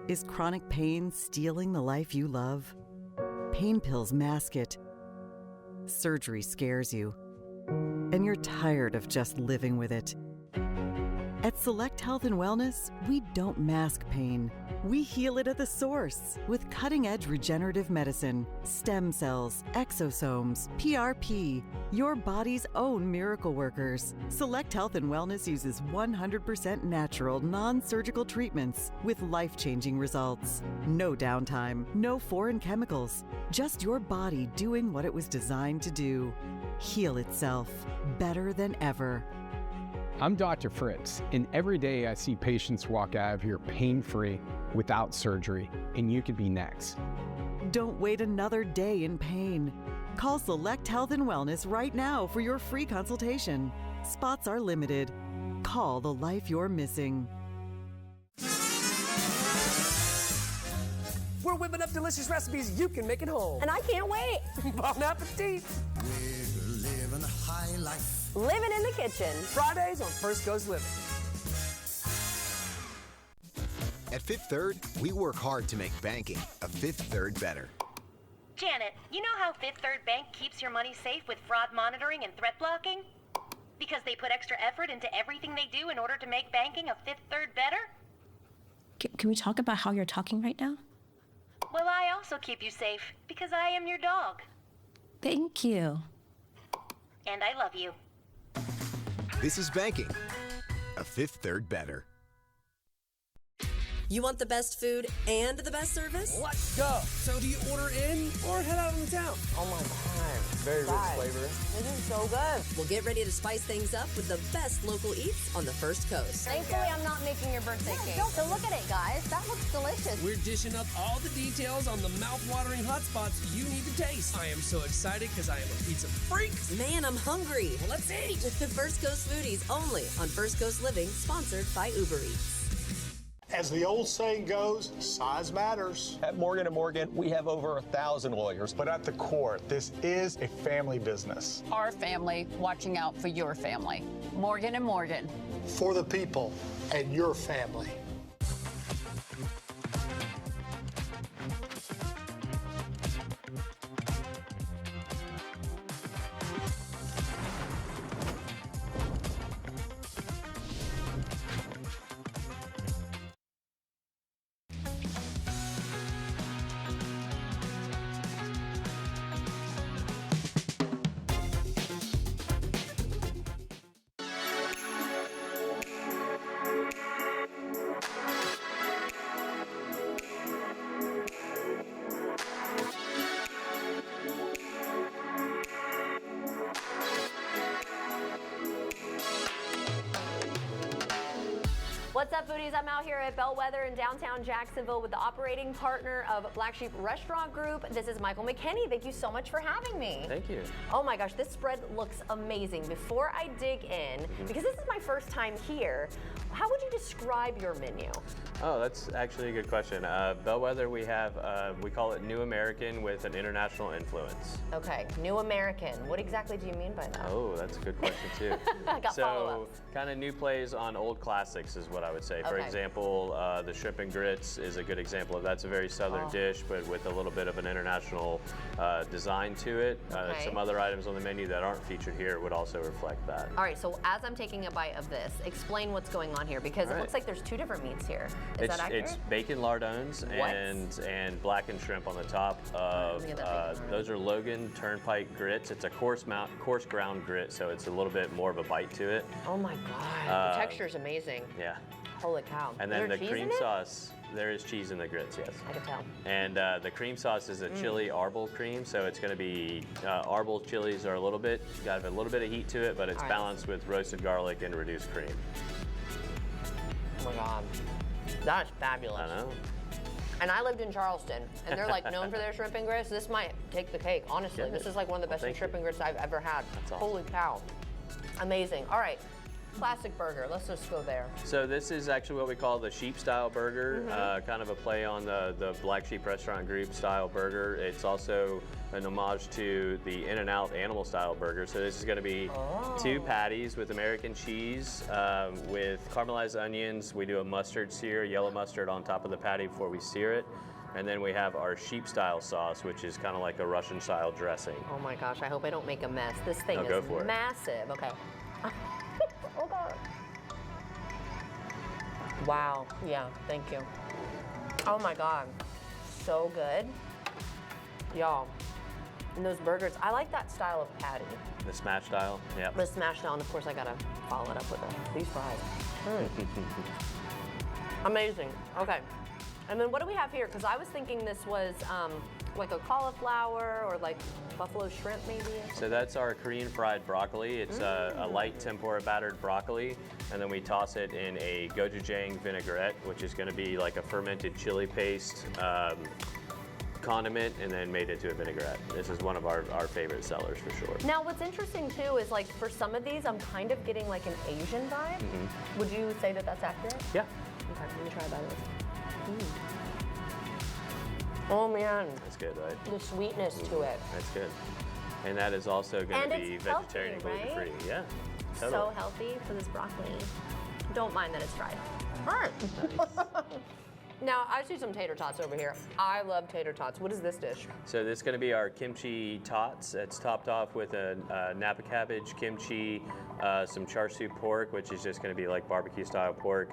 Is chronic pain stealing the life you love? Pain pills mask it. Surgery scares you. And you're tired of just living with it. At Select Health and Wellness, we don't mask pain. We heal it at the source with cutting-edge regenerative medicine, stem cells, exosomes, PRP, your body's own miracle workers. Select Health and Wellness uses 100% natural, non-surgical treatments with life-changing results. No downtime, no foreign chemicals, just your body doing what it was designed to do. Heal itself better than ever. I'm Dr. Fritz, and every day I see patients walk out of here pain-free without surgery, and you could be next. Don't wait another day in pain. Call Select Health and Wellness right now for your free consultation. Spots are limited. Call the life you're missing. We're whipping up delicious recipes you can make at home. And I can't wait. Bon appetit. We're living a high life. Living in the kitchen. Fridays on First Coast Living. At Fifth Third, we work hard to make banking a Fifth Third better. Janet, you know how Fifth Third Bank keeps your money safe with fraud monitoring and threat blocking? Because they put extra effort into everything they do in order to make banking a Fifth Third better? Can we talk about how you're talking right now? Well, I also keep you safe because I am your dog. Thank you. And I love you. This is banking a Fifth Third better. You want the best food and the best service? Let's go. So do you order in or head out on the town? Oh my God. Very rich flavor. This is so good. Well, get ready to spice things up with the best local eats on the First Coast. Thankfully, I'm not making your birthday cake. So look at it, guys. That looks delicious. We're dishing up all the details on the mouth-watering hot spots you need to taste. I am so excited because I am a pizza freak. Man, I'm hungry. Well, let's eat. First Coast Foodies only on First Coast Living, sponsored by Uber Eats. As the old saying goes, size matters. At Morgan & Morgan, we have over 1,000 lawyers. But at the core, this is a family business. Our family watching out for your family. Morgan & Morgan. For the people and your family. What's up, foodies? I'm out here at Bellwether in downtown Jacksonville with the operating partner of Black Sheep Restaurant Group. This is Michael McKinney. Thank you so much for having me. Thank you. Oh my gosh, this spread looks amazing. Before I dig in, because this is my first time here, how would you describe your menu? Oh, that's actually a good question. Bellwether, we have, we call it New American with an international influence. Okay, New American. What exactly do you mean by that? Oh, that's a good question too. I got So, follow-ups. kind of new plays on old classics is what I would say. For Okay. example, the shrimp and grits is a good example of that's a very southern Oh. dish, but with a little bit of an international design to it. Okay. Some other items on the menu that aren't featured here would also reflect that. All right, so as I'm taking a bite of this, explain what's going on here, because All it right. looks like there's two different meats here. Is that accurate? It's bacon lardones What? and blackened shrimp on the top of, Let me get that bacon those are Logan Turnpike grits. It's a coarse ground grit, so it's a little bit more of a bite to it. Oh my God, the texture's amazing. Yeah. Holy cow. And Is then there the cheese cream in it? sauce, there is cheese in the grits, yes. I can tell. And the cream sauce is a chili arbol cream, so it's going to be arbol chilies are got a little bit of heat to it, but it's All right. balanced with roasted garlic and reduced cream. Oh my God, that is fabulous. I know. And I lived in Charleston, and they're like known for their shrimp and grits. This might take the cake, honestly. Good. This is like one of the Well, best thank shrimp you. and grits I've ever had. That's awesome. Holy cow. Amazing. All right, classic burger. Let's just go there. So this is actually what we call the sheep style burger, Mm-hmm. kind of a play on the Black Sheep Restaurant Group style burger. It's also an homage to the In-N-Out animal style burger. So this is going to be two patties with American cheese, with caramelized onions. We do a mustard sear, yellow mustard on top of the patty before we sear it. And then we have our sheep style sauce, which is kind of like a Russian style dressing. Oh my gosh, I hope I don't make a mess. This thing No, is go for it. massive. Okay. Oh God. Wow. Yeah, thank you. Oh my God. So good. Y'all. And those burgers, I like that style of patty. The smash style, yeah. The smash down, of course, I gotta follow it up with these fries. Amazing. Okay. And then what do we have here? Because I was thinking this was like a cauliflower or like buffalo shrimp, maybe. So that's our Korean fried broccoli. It's a light tempura battered broccoli, and then we toss it in a gochujang vinaigrette, which is going to be like a fermented chili paste condiment, and then made into a vinaigrette. This is one of our favorite sellers for sure. Now, what's interesting too is like for some of these, I'm kind of getting like an Asian vibe. Would you say that that's accurate? Yeah. Okay, let me try that. Oh man, That's good, right? the sweetness to it. That's good. And that is also going And to be it's vegetarian, healthy, right? gluten-free. Yeah, So totally. healthy for this broccoli. Don't mind that it's fried. All right. Now, I see some tater tots over here. I love tater tots. What is this dish? So this is going to be our kimchi tots. It's topped off with a Napa cabbage, kimchi, some char siu pork, which is just going to be like barbecue style pork,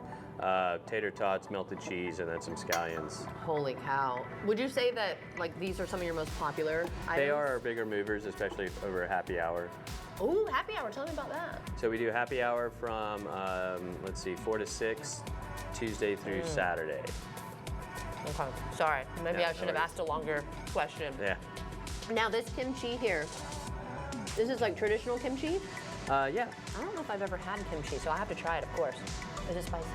tater tots, melted cheese, and then some scallions. Holy cow. Would you say that like these are some of your most popular items? They are our bigger movers, especially over happy hour. Ooh, happy hour. Tell me about that. So we do happy hour from, let's see, 4 to 6, Tuesday through Saturday. Okay. Sorry. Maybe Yeah, I should no have worries. asked a longer question. Yeah. Now, this kimchi here, this is like traditional kimchi? Yeah. I don't know if I've ever had kimchi, so I have to try it, of course. Is it spicy?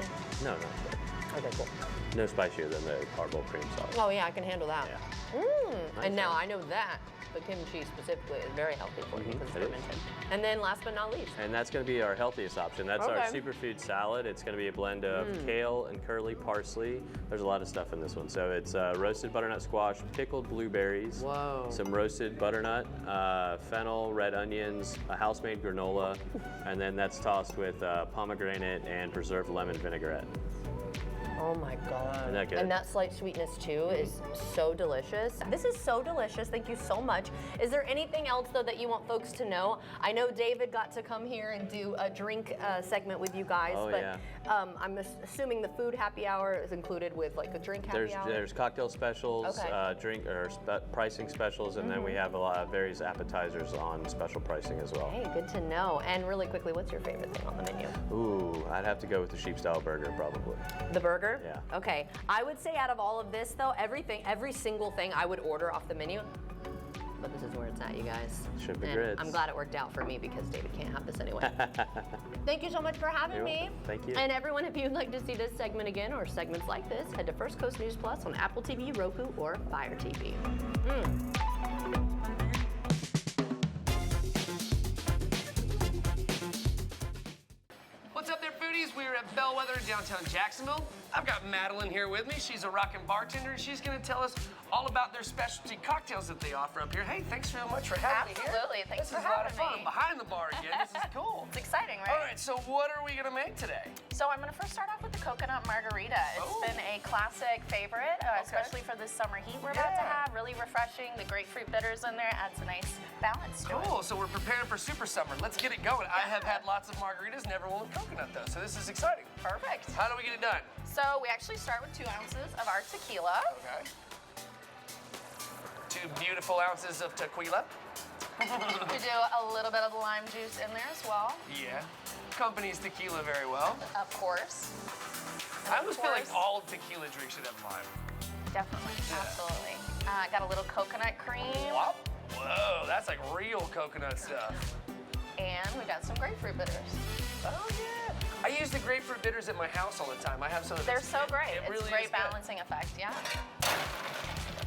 No. Okay, cool. No spicier than the arbol cream sauce. Oh yeah, I can handle that. Yeah. And now I know that the kimchi specifically is very healthy for you because it's it is. fermented. And then last but not least, And that's going to be our healthiest option. That's our Okay. superfood salad. It's going to be a blend of kale and curly parsley. There's a lot of stuff in this one. So it's roasted butternut squash, pickled blueberries, some roasted butternut, fennel, red onions, a house-made granola, and then that's tossed with pomegranate and preserved lemon vinaigrette. oh my God. Isn't that good? And that slight sweetness too is so delicious. This is so delicious. Thank you so much. Is there anything else though that you want folks to know? I know David got to come here and do a drink segment with you guys, Oh, but yeah. I'm assuming the food happy hour is included with like a drink happy hour. There's cocktail specials, Okay. pricing specials, and then we have a lot of various appetizers on special pricing as well. Hey, good to know. And really quickly, what's your favorite thing on the menu? Ooh, I'd have to go with the sheep style burger probably. The burger? Yeah. Okay. I would say out of all of this though, every single thing I would order off the menu. but this is where it's at, you guys. Shrimp and And grits. I'm glad it worked out for me because David can't have this anyway. Thank you so much for having You're me. welcome. Thank you. And everyone, if you'd like to see this segment again or segments like this, head to First Coast News Plus on Apple TV, Roku, or Fire TV. What's up there, foodies? We're at Bellwether in downtown Jacksonville. I've got Madeline here with me. She's a rockin' bartender, and she's gonna tell us all about their specialty cocktails that they offer up here. Hey, thanks so much for having me here. Absolutely, thanks for This is a lot of having fun. me. Behind the bar again, this is cool. It's exciting, right? All right, so what are we gonna make today? So I'm gonna first start off with the coconut margarita. It's Oh. been a classic favorite, especially for this summer heat we're about to have. Really refreshing. The grapefruit bitters in there adds a nice balance to it. Cool, so we're preparing for super summer. Let's get it going. I have had lots of margaritas, never one with coconut though, so this is exciting. Perfect. How do we get it done? So we actually start with 2 ounces of our tequila. Okay. 2 beautiful ounces of tequila. We do a little bit of lime juice in there as well. Yeah. Accompanies tequila very well. Of course. I almost feel like all tequila drinks should have lime. Definitely, absolutely. Got a little coconut cream. Whoa, that's like real coconut stuff. And we got some grapefruit bitters. Oh yeah. I use the grapefruit bitters at my house all the time. I have some of They're this. so great. It It's really a great is good. balancing effect, yeah.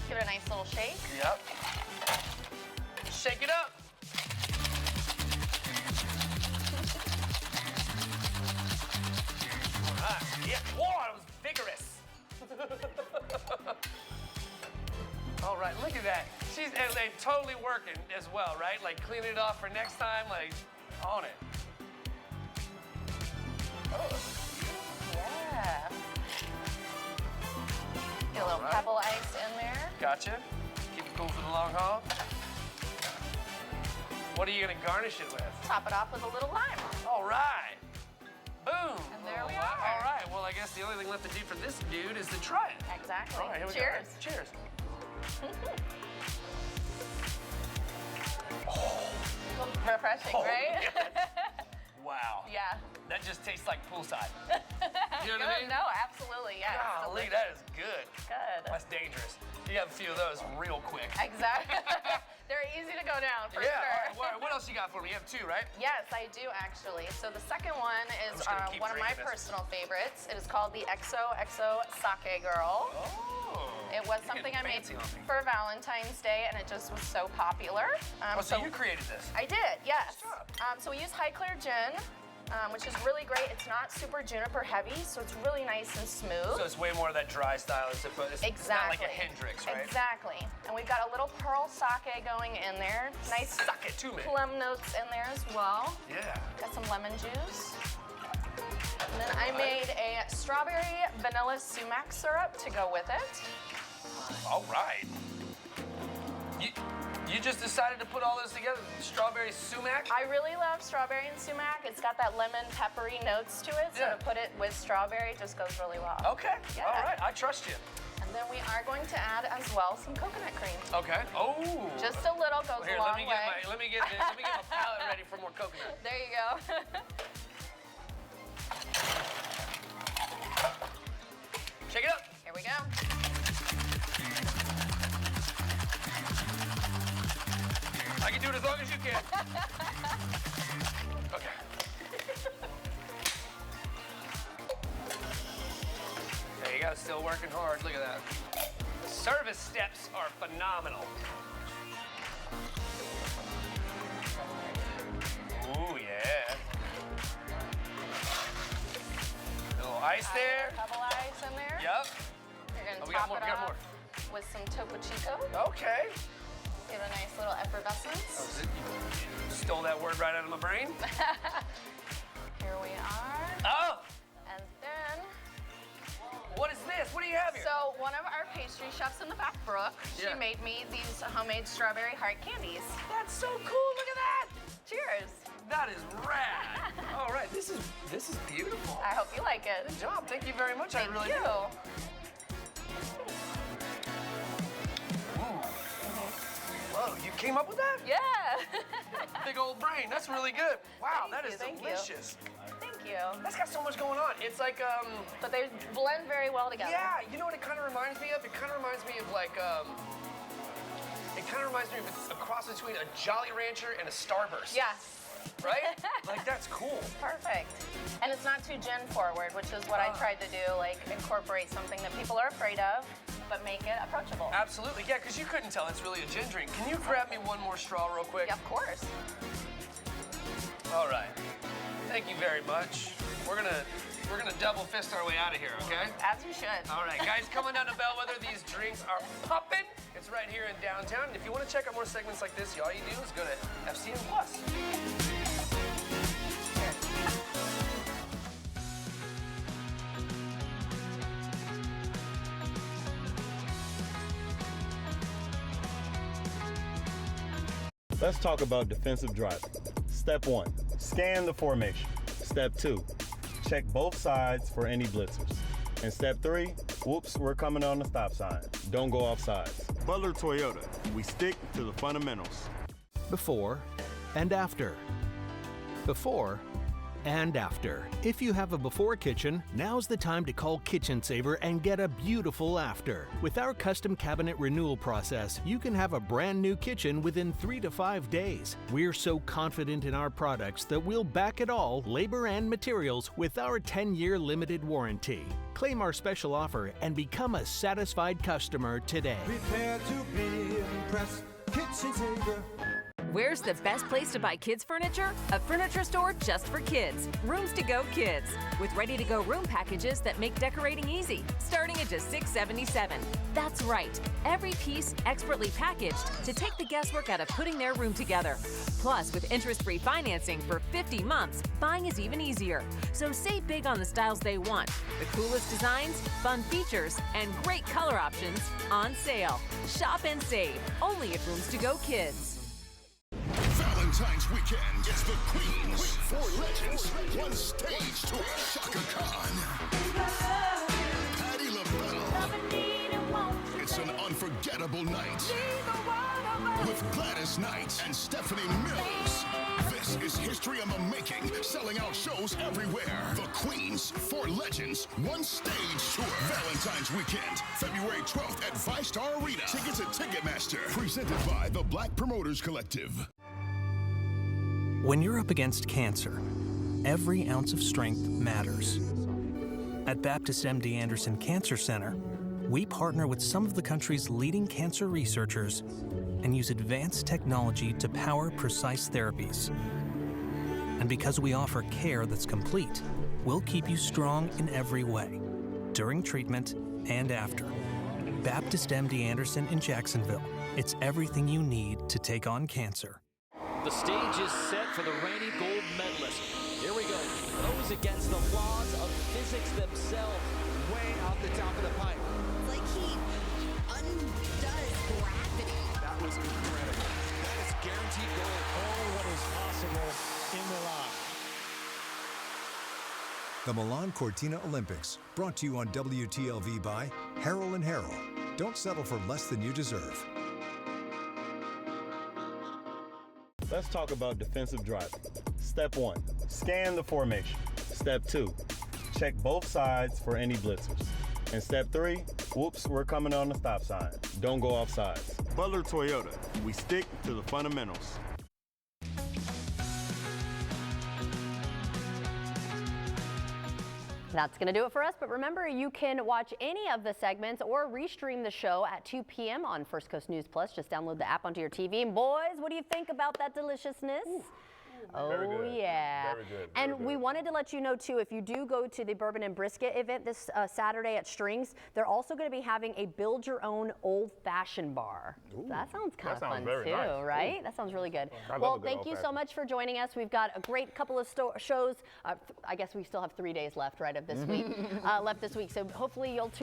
Give it a nice little shake. Yep. Shake it up. All right. Yeah. Whoa, that was vigorous. All right, look at that. And they totally working as well, right? Like cleaning it off for next time, like on it. Oh. Yeah. Get a little Alright. pebble ice in there. Gotcha. Keep it cool for the long haul. What are you gonna garnish it with? Top it off with a little lime. All right. Boom. And there we All are. All right. Well, I guess the only thing left to do for this dude is to try it. Exactly. All right, here we Cheers. go. Cheers. Refreshing, Oh, right? Wow. Yeah. That just tastes like poolside. You know what I mean? No, absolutely, yeah. it's Golly, delicious. that is good. Good. That's dangerous. You have a few of those real quick. Exactly. They're easy to go down for Yeah. sure. All right, what else you got for me? You have 2, right? Yes, I do actually. So the second one is just gonna keep one of my drinking this. personal favorites. It is called the XOXO Sake Girl. Oh. It was You're something getting I made fancy on me. for Valentine's Day, and it just was so popular. So you created this? I did, yes. So we use Highclere gin, which is really great. It's not super juniper heavy, so it's really nice and smooth. So it's way more of that dry style as opposed. It's not like a Hendrix, right? Exactly. And we've got a little pearl sake going in there. Nice Sake to me. plum notes in there as well. Yeah. Got some lemon juice. And then I made a strawberry vanilla sumac syrup to go with it. All right. You just decided to put all this together? Strawberry sumac? I really love strawberry and sumac. It's got that lemon peppery notes to it, so Yeah. to put it with strawberry just goes really well. Okay. Yeah. All right. I trust you. And then we are going to add as well some coconut cream. Okay. Oh. Just a little goes Here, a long let me way. get my palate ready for more coconut. There you go. Shake it up. Here we go. I can do it as long as you can. Okay. There you go, still working hard. Look at that. Service steps are phenomenal. Ooh, yeah. A little ice there. Couple ice in there. Yep. You're gonna Oh, we got top more, it we got off more. with some Topo Chico. Okay. Give it a nice little effervescence. You stole that word right out of my brain. Here we are. Oh! And then, What is this? What do you have here? so one of our pastry chefs in the back, Brooke, Yeah. she made me these homemade strawberry heart candies. That's so cool. Look at that. Cheers. That is rad. All right, this is beautiful. I hope you like it. Good job. Thank you very much. I Thank really you. do. Whoa, you came up with that? Yeah. Big old brain. That's really good. Wow, Thank that you, is thank you. delicious. Thank you. That's got so much going on. It's like But they blend very well together. yeah, you know what it kind of reminds me of? It kind of reminds me of like It kind of reminds me of a cross between a Jolly Rancher and a Starburst. Yeah. Right? Like, that's cool. Perfect. And it's not too gin forward, which is what I tried to do, like incorporate something that people are afraid of, but make it approachable. Absolutely, yeah, because you couldn't tell it's really a gin drink. Can you grab me one more straw real quick? Yeah, of course. All right. Thank you very much. We're gonna double fist our way out of here, okay? As you should. All right, guys, coming down to Bellwether, these drinks are popping. It's right here in downtown. And if you want to check out more segments like this, all you do is go to FCN Plus. Let's talk about defensive driving. Step 1, scan the formation. Step 2, check both sides for any blitzers. And step 3, whoops, we're coming on the stop sign. Don't go off sides. Butler Toyota, we stick to the fundamentals. Before and after. Before and after. If you have a before kitchen, now's the time to call Kitchen Saver and get a beautiful after. With our custom cabinet renewal process, you can have a brand new kitchen within 3 to 5 days. We're so confident in our products that we'll back it all, labor and materials, with our 10-year limited warranty. Claim our special offer and become a satisfied customer today. Prepare to be impressed. Kitchen Saver. Where's the best place to buy kids furniture? A furniture store just for kids. Rooms to Go Kids. With ready-to-go room packages that make decorating easy, starting at just $6.77. That's right. Every piece expertly packaged to take the guesswork out of putting their room together. Plus, with interest-free financing for 50 months, buying is even easier. So save big on the styles they want. The coolest designs, fun features, and great color options on sale. Shop and save. Only at Rooms to Go Kids. Valentine's weekend is the Queens. 4 legends, one stage tour. Shaka Khan, Patti LaBelle. It's an unforgettable night with Gladys Knight and Stephanie Mills. This is history in the making, selling out shows everywhere. The Queens, 4 legends, one stage tour. Valentine's weekend, February 12th at VyStar Arena. Tickets at Ticketmaster. Presented by the Black Promoters Collective. When you're up against cancer, every ounce of strength matters. At Baptist MD Anderson Cancer Center, we partner with some of the country's leading cancer researchers and use advanced technology to power precise therapies. And because we offer care that's complete, we'll keep you strong in every way, during treatment and after. Baptist MD Anderson in Jacksonville. It's everything you need to take on cancer. The stage is set for the reigning gold medalist. Here we go. Throws against the laws of physics themselves. Way off the top of the pipe. It's like he undoes gravity. That was incredible. That is guaranteed gold. Oh, what is possible in Milan. The Milan Cortina Olympics, brought to you on WTLV by Harrell & Harrell. Don't settle for less than you deserve. Let's talk about defensive driving. Step 1, scan the formation. Step 2, check both sides for any blitzers. And step 3, whoops, we're coming on the stop sign. Don't go off sides. Butler Toyota, we stick to the fundamentals. That's going to do it for us, but remember, you can watch any of the segments or restream the show at 2 p.m. on First Coast News Plus. Just download the app onto your TV. And boys, what do you think about that deliciousness? Oh, yeah. Very good. And we wanted to let you know, too, if you do go to the Bourbon and Brisket event this Saturday at Strings, they're also going to be having a build-your-own old-fashioned bar. So that sounds kind of fun, too, nice. right? That sounds really good. I love Well, a good thank you so old-fashioned. much for joining us. We've got a great couple of shows. I guess we still have 3 days left, right, of this week, left this week. So hopefully you'll tune